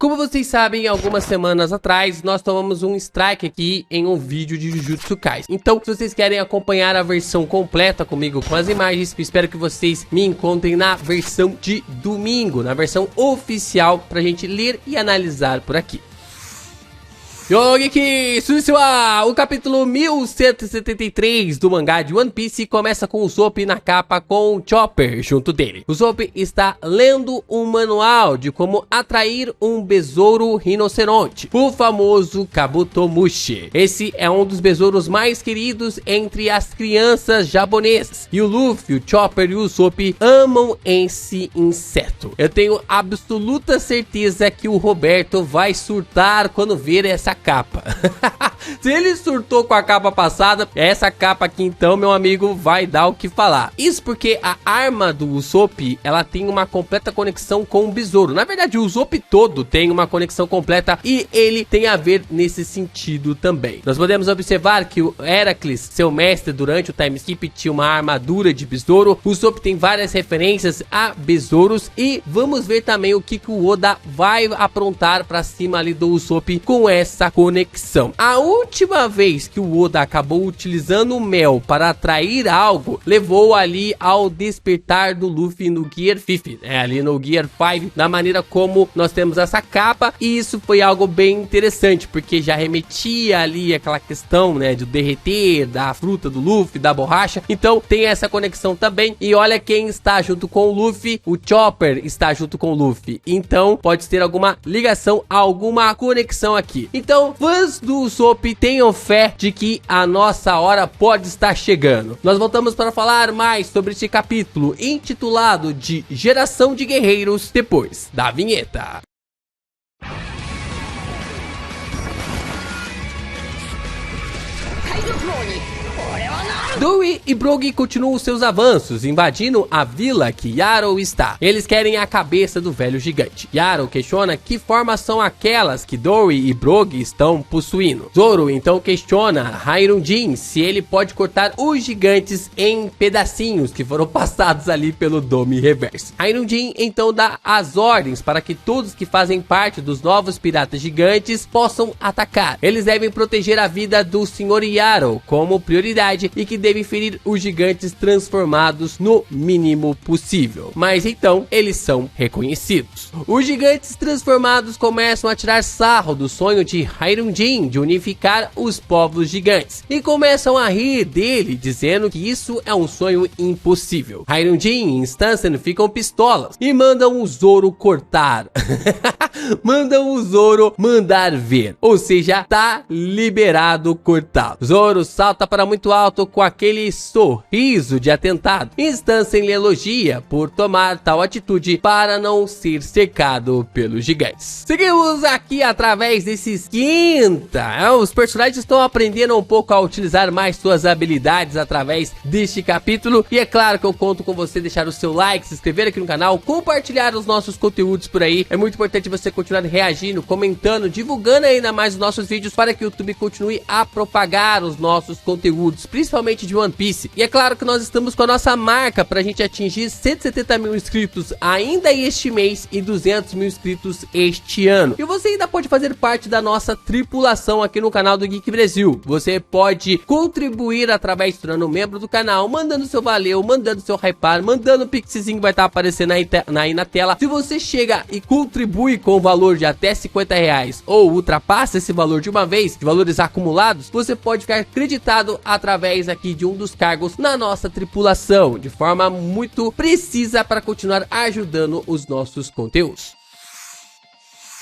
Como vocês sabem, algumas semanas atrás, nós tomamos um strike aqui em um vídeo de Jujutsu Kaisen. Então, se vocês querem acompanhar a versão completa comigo com as imagens, eu espero que vocês me encontrem na versão de domingo, na versão oficial, pra gente ler e analisar por aqui. Yogeki Suisua, o capítulo 1173 do mangá de One Piece começa com o Usopp na capa com o Chopper junto dele. O Usopp está lendo um manual de como atrair um besouro rinoceronte, o famoso Kabutomushi. Esse é um dos besouros mais queridos entre as crianças japonesas, e o Luffy, o Chopper e o Usopp amam esse inseto. Eu tenho absoluta certeza que o Roberto vai surtar quando ver essa capa. Se ele surtou com a capa passada, essa capa aqui então, meu amigo, vai dar o que falar. Isso porque a arma do Usopp, ela tem uma completa conexão com o besouro. Na verdade, o Usopp todo tem uma conexão completa e ele tem a ver nesse sentido também. Nós podemos observar que o Heracles, seu mestre durante o time skip, tinha uma armadura de besouro. O Usopp tem várias referências a besouros e vamos ver também o que o Oda vai aprontar pra cima ali do Usopp com essa conexão. A última vez que o Oda acabou utilizando o mel para atrair algo, levou ali ao despertar do Luffy no Gear 5, ali no Gear 5, da maneira como nós temos essa capa, e isso foi algo bem interessante, porque já remetia ali aquela questão, né, de derreter da fruta do Luffy, da borracha. Então tem essa conexão também, e olha quem está junto com o Luffy, o Chopper está junto com o Luffy, então pode ter alguma ligação, alguma conexão aqui. Então, fãs do Usopp, tenham fé de que a nossa hora pode estar chegando. Nós voltamos para falar mais sobre este capítulo intitulado de Geração de Guerreiros depois da vinheta. Dory e Brogy continuam seus avanços, invadindo a vila que Yaro está. Eles querem a cabeça do velho gigante. Yaro questiona que formas são aquelas que Dory e Brogy estão possuindo. Zoro então questiona Hairunjin se ele pode cortar os gigantes em pedacinhos que foram passados ali pelo Dome Reverso. Hairunjin então dá as ordens para que todos que fazem parte dos novos piratas gigantes possam atacar. Eles devem proteger a vida do Sr. Yaro como prioridade e que devem ferir os gigantes transformados no mínimo possível. Mas então eles são reconhecidos. Os gigantes transformados começam a tirar sarro do sonho de Hairunjin de unificar os povos gigantes e começam a rir dele, dizendo que isso é um sonho impossível. Hairunjin e Stansen ficam pistolas e mandam o Zoro cortar. Mandam o Zoro mandar ver, ou seja, tá liberado cortá-lo. Zoro salta para muito alto com aquele sorriso de atentado. Stansen lhe elogia por tomar tal atitude para não ser cercado pelos gigantes. Seguimos aqui através desse esquenta. Os personagens estão aprendendo um pouco a utilizar mais suas habilidades através deste capítulo. E é claro que eu conto com você deixar o seu like, se inscrever aqui no canal, compartilhar os nossos conteúdos por aí. É muito importante você continuar reagindo, comentando, divulgando ainda mais os nossos vídeos para que o YouTube continue a propagar os nossos conteúdos, principalmente de One Piece. E é claro que nós estamos com a nossa marca pra gente atingir 170 mil inscritos ainda este mês e 200 mil inscritos este ano. E você ainda pode fazer parte da nossa tripulação aqui no canal do Geek Brasil. Você pode contribuir através de tornando membro do canal, mandando seu valeu, mandando seu hypar, mandando o pixzinho que vai estar aparecendo aí na tela. Se você chega e contribui com o valor de até 50 reais ou ultrapassa esse valor de uma vez, de valores acumulados, você pode ficar creditado através aqui de um dos cargos na nossa tripulação, de forma muito precisa para continuar ajudando os nossos conteúdos.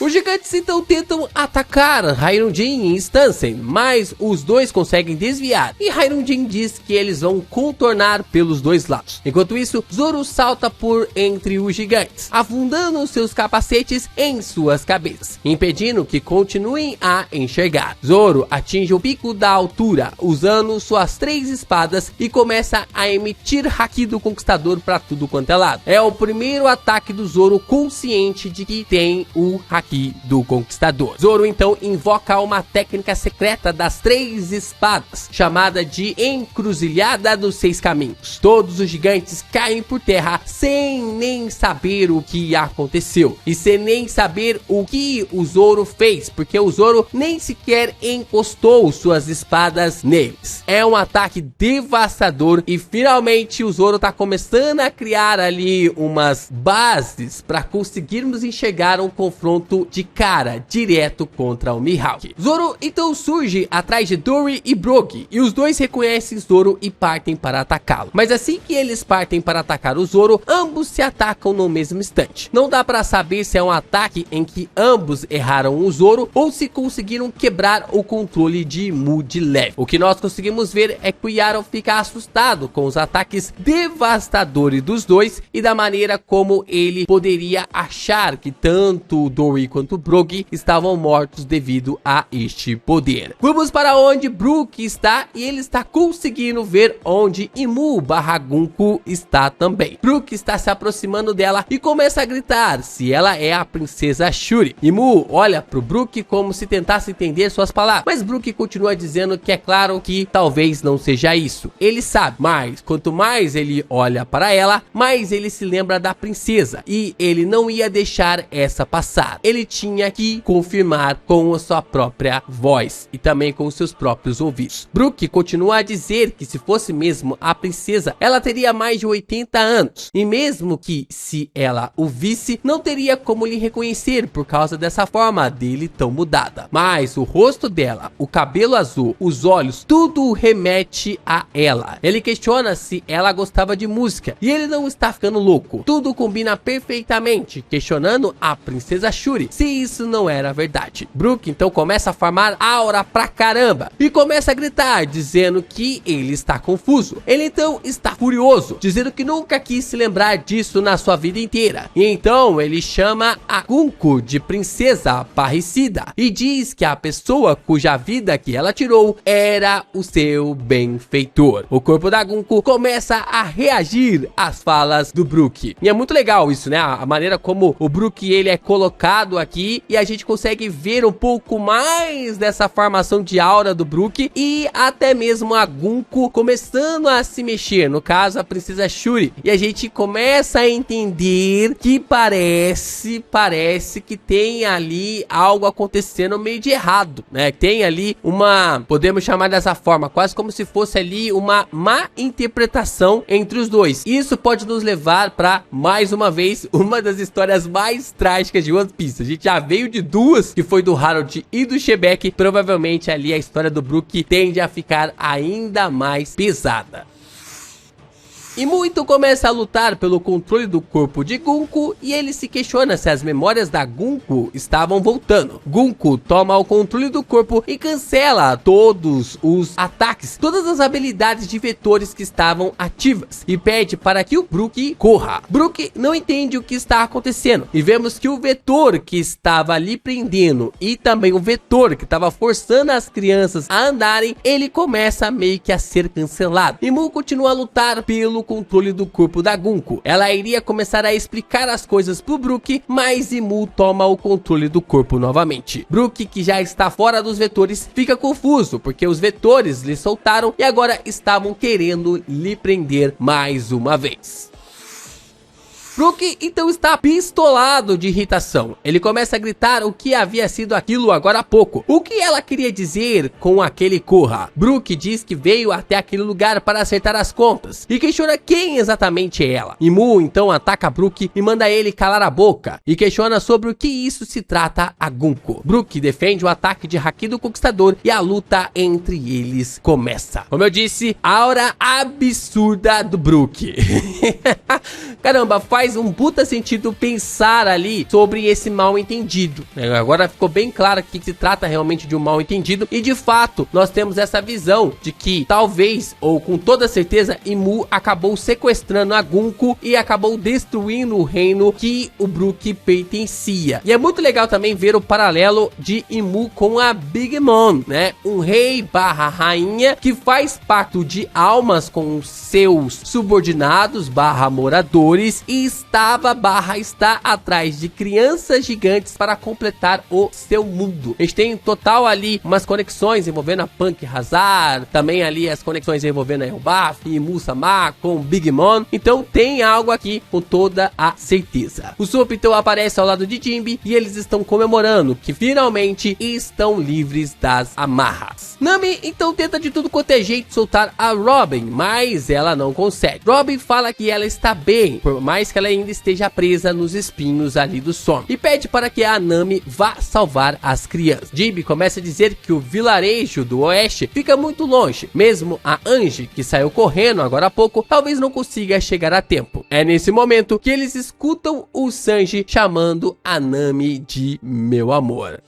Os gigantes então tentam atacar Hairunjin e Stansen, mas os dois conseguem desviar, e Hairunjin diz que eles vão contornar pelos dois lados. Enquanto isso, Zoro salta por entre os gigantes, afundando seus capacetes em suas cabeças, impedindo que continuem a enxergar. Zoro atinge o pico da altura, usando suas 3 espadas e começa a emitir haki do conquistador para tudo quanto é lado. É o primeiro ataque do Zoro consciente de que tem o haki Ki do Conquistador. Zoro então invoca uma técnica secreta das 3 espadas, chamada de Encruzilhada dos 6 Caminhos. Todos os gigantes caem por terra sem nem saber o que aconteceu e sem nem saber o que o Zoro fez, porque o Zoro nem sequer encostou suas espadas neles. É um ataque devastador e finalmente o Zoro tá começando a criar ali umas bases para conseguirmos enxergar um confronto de cara direto contra o Mihawk. Zoro então surge atrás de Dory e Brogy e os dois reconhecem Zoro e partem para atacá-lo. Mas assim que eles partem para atacar o Zoro, ambos se atacam no mesmo instante. Não dá para saber se é um ataque em que ambos erraram o Zoro ou se conseguiram quebrar o controle de Imu de leve. O que nós conseguimos ver é que o Yaro fica assustado com os ataques devastadores dos dois e da maneira como ele poderia achar que tanto o Dory quanto o Brogy estavam mortos devido a este poder. Vamos para onde Brook está e ele está conseguindo ver onde Imu / Gunko está também. Brook está se aproximando dela e começa a gritar se ela é a princesa Shuri. Imu olha pro Brook como se tentasse entender suas palavras, mas Brook continua dizendo que é claro que talvez não seja isso. Ele sabe, mas quanto mais ele olha para ela, mais ele se lembra da princesa e ele não ia deixar essa passar. Ele tinha que confirmar com a sua própria voz e também com seus próprios ouvidos. Brook continua a dizer que se fosse mesmo a princesa, ela teria mais de 80 anos e mesmo que se ela o visse, não teria como lhe reconhecer por causa dessa forma dele tão mudada. Mas o rosto dela, o cabelo azul, os olhos, tudo remete a ela. Ele questiona se ela gostava de música e ele não está ficando louco. Tudo combina perfeitamente, questionando a princesa Shuri se isso não era verdade. Brook então começa a farmar aura pra caramba e começa a gritar, dizendo que ele está confuso. Ele então está furioso, dizendo que nunca quis se lembrar disso na sua vida inteira. E então ele chama a Gunko de princesa parricida e diz que a pessoa cuja vida que ela tirou era o seu benfeitor. O corpo da Gunko começa a reagir às falas do Brook. E é muito legal isso, né? A maneira como o Brook ele é colocado aqui e a gente consegue ver um pouco mais dessa formação de aura do Brook e até mesmo a Gunko começando a se mexer, no caso a princesa Shuri, e a gente começa a entender que parece que tem ali algo acontecendo meio de errado, né? Tem ali uma, podemos chamar dessa forma, quase como se fosse ali uma má interpretação entre os dois. Isso pode nos levar para, mais uma vez, uma das histórias mais trágicas de One Piece. A gente já veio de duas, que foi do Harold e do Shebeck. Provavelmente ali a história do Brook tende a ficar ainda mais pesada. E muito começa a lutar pelo controle do corpo de Gunko e ele se questiona se as memórias da Gunko estavam voltando. Gunko toma o controle do corpo e cancela todos os ataques, todas as habilidades de vetores que estavam ativas e pede para que o Brook corra. Brook não entende o que está acontecendo e vemos que o vetor que estava ali prendendo e também o vetor que estava forçando as crianças a andarem, ele começa meio que a ser cancelado. E Mu continua a lutar pelo controle do corpo da Gunko. Ela iria começar a explicar as coisas pro Brook, mas Imu toma o controle do corpo novamente. Brook, que já está fora dos vetores, fica confuso, porque os vetores lhe soltaram e agora estavam querendo lhe prender mais uma vez. Brook então está pistolado de irritação. Ele começa a gritar o que havia sido aquilo agora há pouco. O que ela queria dizer com aquele corra? Brook diz que veio até aquele lugar para acertar as contas e questiona quem exatamente é ela. Imu então ataca Brook e manda ele calar a boca e questiona sobre o que isso se trata a Gunko. Brook defende o ataque de Haki do Conquistador e a luta entre eles começa. Como eu disse, aura absurda do Brook. Caramba, faz um puta sentido pensar ali sobre esse mal entendido. Agora ficou bem claro que se trata realmente de um mal entendido e de fato nós temos essa visão de que talvez, ou com toda certeza, Imu acabou sequestrando a Gunko e acabou destruindo o reino que o Brook pertencia. E é muito legal também ver o paralelo de Imu com a Big Mom, né? Um rei barra rainha que faz pacto de almas com seus subordinados barra moradores e está atrás de crianças gigantes para completar o seu mundo. A gente tem em total ali umas conexões envolvendo a Punk Hazard, também ali as conexões envolvendo a Elbaf e Musama com Big Mom. Então tem algo aqui com toda a certeza. O Soap então aparece ao lado de Jinbe e eles estão comemorando que finalmente estão livres das amarras. Nami então tenta de tudo quanto é jeito soltar a Robin, mas ela não consegue. Robin fala que ela está bem, por mais que ela ainda esteja presa nos espinhos ali do sono, e pede para que a Nami vá salvar as crianças. Jinbe começa a dizer que o vilarejo do oeste fica muito longe, mesmo a Angie, que saiu correndo agora há pouco, talvez não consiga chegar a tempo. É nesse momento que eles escutam o Sanji chamando a Nami de meu amor.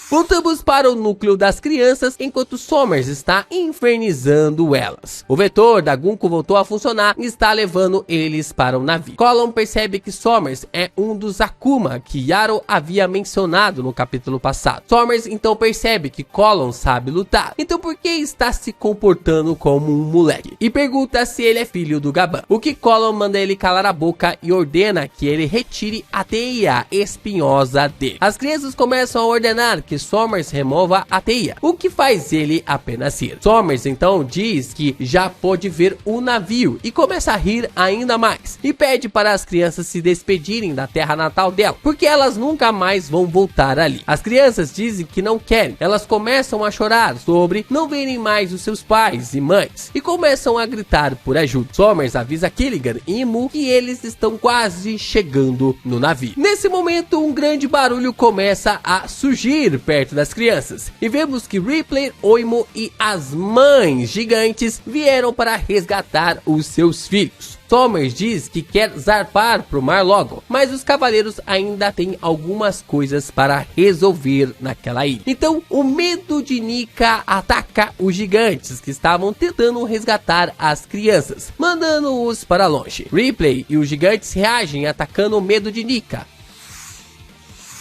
Voltamos para o núcleo das crianças enquanto Sommers está infernizando elas. O vetor da Gunko voltou a funcionar e está levando eles para o navio. Column percebe que Sommers é um dos Akuma que Yaro havia mencionado no capítulo passado. Sommers então percebe que Column sabe lutar, então por que está se comportando como um moleque? E pergunta se ele é filho do Gaban. O que Column manda ele calar a boca e ordena que ele retire a teia espinhosa dele. As crianças começam a ordenar que Sommers remova a teia, o que faz ele apenas rir. Sommers então diz que já pôde ver o navio e começa a rir ainda mais e pede para as crianças se despedirem da terra natal dela, porque elas nunca mais vão voltar ali. As crianças dizem que não querem, elas começam a chorar sobre não verem mais os seus pais e mães e começam a gritar por ajuda. Sommers avisa Killigan e Mu que eles estão quase chegando no navio. Nesse momento um grande barulho começa a surgir perto das crianças e vemos que Ripley, Oimo e as mães gigantes vieram para resgatar os seus filhos. Sommers diz que quer zarpar pro mar logo, mas os cavaleiros ainda têm algumas coisas para resolver naquela ilha. Então o medo de Nika ataca os gigantes que estavam tentando resgatar as crianças, mandando-os para longe. Ripley e os gigantes reagem atacando o medo de Nika,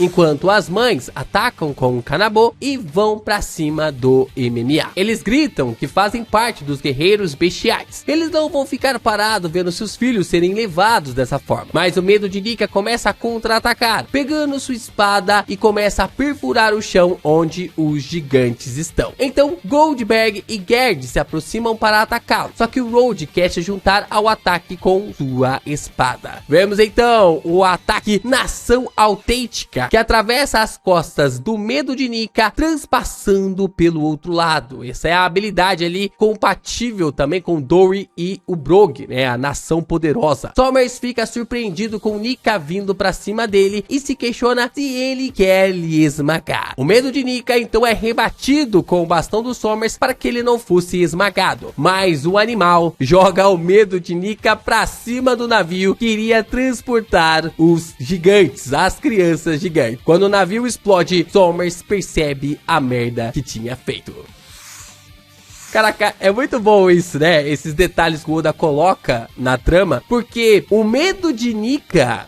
enquanto as mães atacam com o Kanabo e vão pra cima do MMA. Eles gritam que fazem parte dos guerreiros bestiais. Eles não vão ficar parados vendo seus filhos serem levados dessa forma. Mas o medo de Nika começa a contra-atacar, pegando sua espada e começa a perfurar o chão onde os gigantes estão. Então Goldberg e Gerd se aproximam para atacá-lo, só que o Road quer se juntar ao ataque com sua espada. Vemos então o ataque Nação Autêntica, que atravessa as costas do medo de Nika, transpassando pelo outro lado. Essa é a habilidade ali compatível também com Dory e o Brog, né, a nação poderosa. Sommers fica surpreendido com Nika vindo pra cima dele e se questiona se ele quer lhe esmagar. O medo de Nika então é rebatido com o bastão do Sommers para que ele não fosse esmagado, mas o animal joga o medo de Nika pra cima do navio que iria transportar os gigantes, as crianças gigantes. Quando o navio explode, Sommers percebe a merda que tinha feito. Caraca, é muito bom isso, né? Esses detalhes que o Oda coloca na trama, porque o medo de Nika,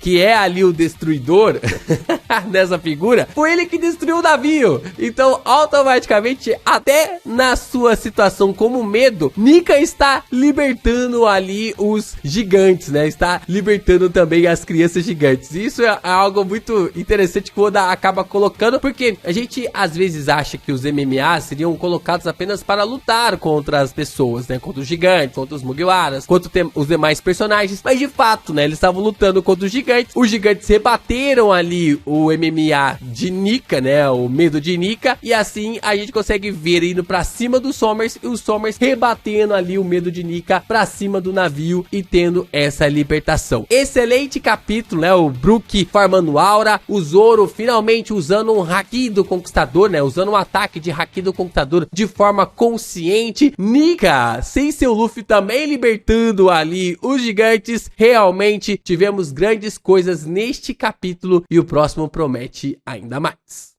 que é ali o destruidor nessa figura, foi ele que destruiu o navio. Então, automaticamente, até na sua situação como medo, Nika está libertando ali os gigantes, né? Está libertando também as crianças gigantes. E isso é algo muito interessante que o Oda acaba colocando, porque a gente às vezes acha que os MMA seriam colocados apenas para lutar contra as pessoas, né? Contra os gigantes, contra os Mugiwaras, contra os demais personagens. Mas de fato, né? Eles estavam lutando contra os gigantes. Os gigantes rebateram ali o MMA de Nika, né? O medo de Nika. E assim a gente consegue ver indo pra cima do Sommers e o Sommers rebatendo ali o medo de Nika pra cima do navio e tendo essa libertação. Excelente capítulo, né? O Brook farmando aura, o Zoro finalmente usando um Haki do Conquistador, né? Usando um ataque de Haki do Conquistador de forma consciente. Nika, sem seu Luffy também libertando ali os gigantes. Realmente tivemos grandes coisas neste capítulo e o próximo promete ainda mais.